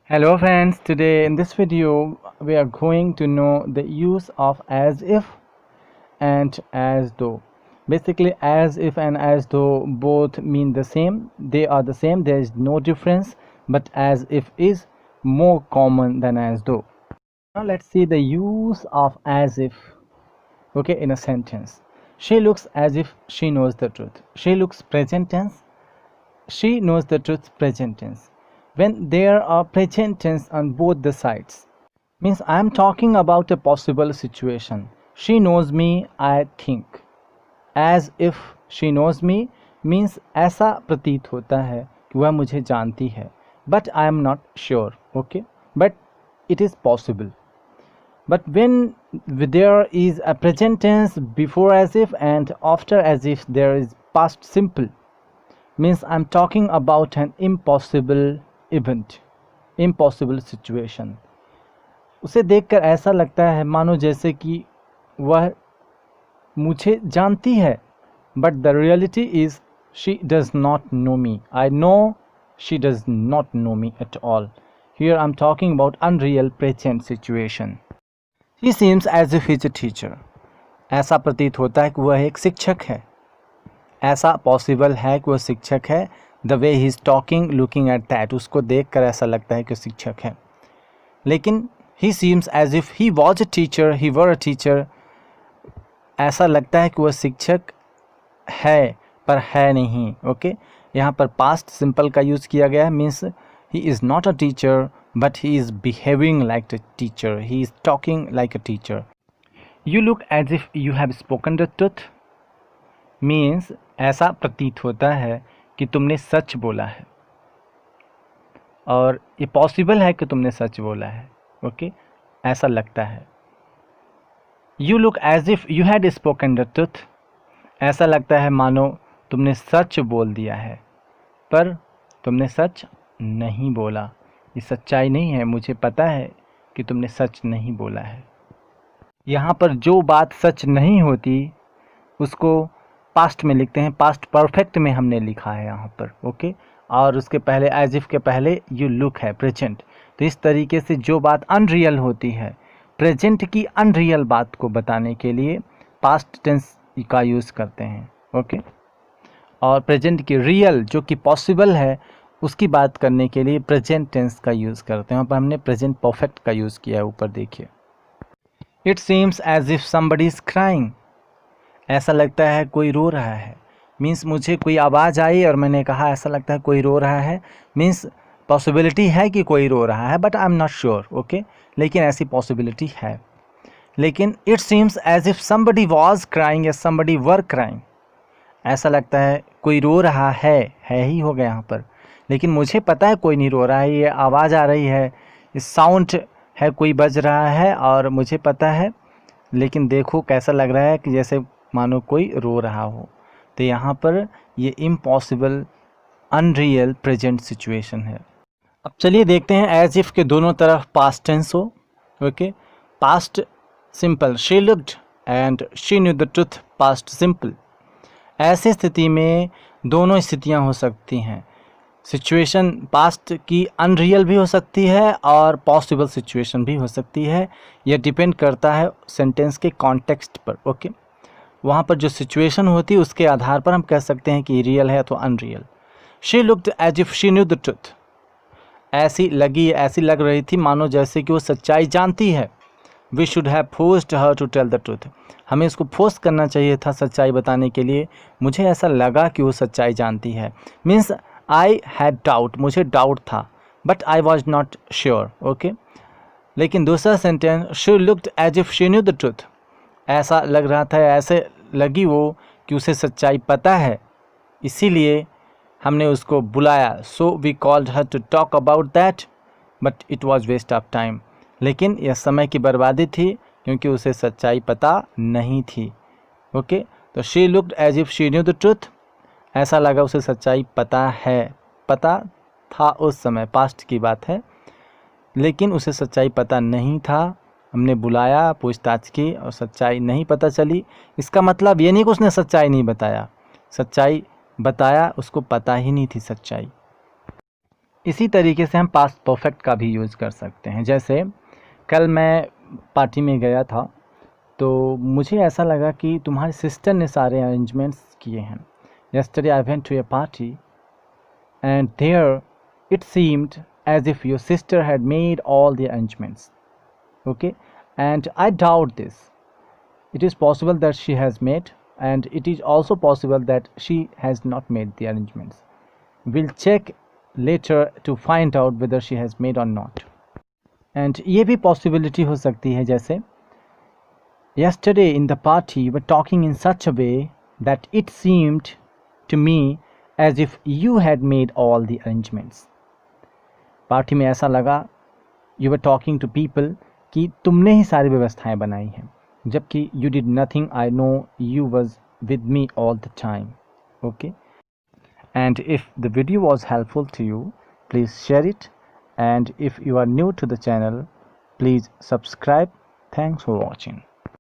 Hello friends, today in this video we are going to know the use of as if and as though. Basically as if and as though both mean the same, they are the same, there is no difference, but as if is more common than as though. Now let's see the use of as if, okay, in a sentence. She looks as if she knows the truth. She looks present tense, she knows the truth present tense. When there are present tense on both the sides, means I am talking about a possible situation. She knows me, I think. As if she knows me means ऐसा प्रतीत होता है कि वह मुझे जानती है, but I am not sure, okay, but it is possible. But when there is a present tense before as if and after as if, there is past simple, means I'm talking about an impossible event, impossible situation. उसे देखकर ऐसा लगता है मानो जैसे कि वह मुझे जानती है, but the reality is she does not know me. I know she does not know me at all. Here I'm talking about unreal present situation. He seems as if he's a teacher. ऐसा प्रतीत होता है कि वह एक शिक्षक है. ऐसा पॉसिबल है कि वह शिक्षक है. The way he is talking looking at that, उसको देख कर ऐसा लगता है कि शिक्षक है. लेकिन he seems as if he was a teacher, he were a teacher, ऐसा लगता है कि वह शिक्षक है पर है नहीं. ओके, यहाँ पर पास्ट सिंपल का यूज़ किया गया है. Means he is not a teacher but he is behaving like a teacher, he is talking like a teacher. You look as if you have spoken the truth, means ऐसा प्रतीत होता है कि तुमने सच बोला है और ये पॉसिबल है कि तुमने सच बोला है. ओके, ऐसा लगता है. You look as if you had spoken the truth, ऐसा लगता है मानो तुमने सच बोल दिया है, पर तुमने सच नहीं बोला. ये सच्चाई नहीं है, मुझे पता है कि तुमने सच नहीं बोला है. यहाँ पर जो बात सच नहीं होती उसको पास्ट में लिखते हैं. पास्ट परफेक्ट में हमने लिखा है यहाँ पर. ओके, और उसके पहले एज इफ़ के पहले यू लुक है प्रेजेंट. तो इस तरीके से जो बात अनरियल होती है, प्रेजेंट की अनरियल बात को बताने के लिए पास्ट टेंस का यूज़ करते हैं. ओके, और प्रेजेंट की रियल जो कि पॉसिबल है उसकी बात करने के लिए प्रेजेंट टेंस का यूज़ करते हैं. वहाँ पर हमने प्रेजेंट परफेक्ट का यूज़ किया है. ऊपर देखिए, it seems as if somebody is crying, ऐसा लगता है कोई रो रहा है. मीन्स मुझे कोई आवाज़ आई और मैंने कहा ऐसा लगता है कोई रो रहा है. मीन्स पॉसिबिलिटी है कि कोई रो रहा है, but I am not sure. Okay, लेकिन ऐसी पॉसिबिलिटी है. लेकिन it seems as if somebody was crying या समबडी वर क्राइंग, ऐसा लगता है कोई रो रहा है ही हो गया यहाँ पर. लेकिन मुझे पता है कोई नहीं रो रहा है. ये आवाज़ आ रही है, इस साउंड है, कोई बज रहा है और मुझे पता है, लेकिन देखो कैसा लग रहा है कि जैसे मानो कोई रो रहा हो. तो यहाँ पर ये इम्पॉसिबल अनरियल प्रेजेंट सिचुएशन है. अब चलिए देखते हैं एज इफ़ के दोनों तरफ पास्ट टेंस हो. Okay, past simple she looked and she knew the truth, past simple. ऐसी स्थिति में दोनों स्थितियाँ हो सकती हैं. सिचुएशन पास्ट की अनरियल भी हो सकती है और पॉसिबल सिचुएशन भी हो सकती है. यह डिपेंड करता है सेंटेंस के कॉन्टेक्स्ट पर. ओके, वहाँ पर जो सिचुएशन होती है उसके आधार पर हम कह सकते हैं कि रियल है तो unreal. She looked as if she knew the truth, ऐसी लग रही थी मानो जैसे कि वो सच्चाई जानती है. We should have forced her to tell the truth, हमें इसको फोर्स करना चाहिए था सच्चाई बताने के लिए. मुझे ऐसा लगा कि वो सच्चाई जानती है. मीन्स आई हैड डाउट, मुझे डाउट था, but I was not sure. Okay, लेकिन दूसरा sentence she looked as if she knew the truth, ऐसा लग रहा था, ऐसे लगी वो कि उसे सच्चाई पता है, इसीलिए हमने उसको बुलाया. So we called her to talk about that, but it was waste of time, लेकिन यह समय की बर्बादी थी क्योंकि उसे सच्चाई पता नहीं थी. ओके, तो she looked as if she knew the truth, ऐसा लगा उसे सच्चाई पता है, पता था उस समय, पास्ट की बात है, लेकिन उसे सच्चाई पता नहीं था. हमने बुलाया, पूछताछ की और सच्चाई नहीं पता चली. इसका मतलब ये नहीं कि उसने सच्चाई नहीं बताया, सच्चाई बताया, उसको पता ही नहीं थी सच्चाई. इसी तरीके से हम पास्ट परफेक्ट का भी यूज़ कर सकते हैं। जैसे कल मैं पार्टी में गया था, तो मुझे ऐसा लगा कि तुम्हारी सिस्टर ने सारे अरेंजमेंट्स किए हैं। Yesterday I went to a party and there it seemed as if your sister had made all the arrangements. Okay, and I doubt this. It is possible that she has made, and it is also possible that she has not made the arrangements. We'll check later to find out whether she has made or not. And ये भी possibility हो सकती है, जैसे yesterday in the party you were talking in such a way that it seemed to me as if you had made all the arrangements. Party में ऐसा लगा, you were talking to people, कि तुमने ही सारी व्यवस्थाएं बनाई हैं, जबकि you did nothing. I know you was with me all the time. Okay, and if the video was helpful to you, please share it, and if you are new to the channel, please subscribe. Thanks for watching.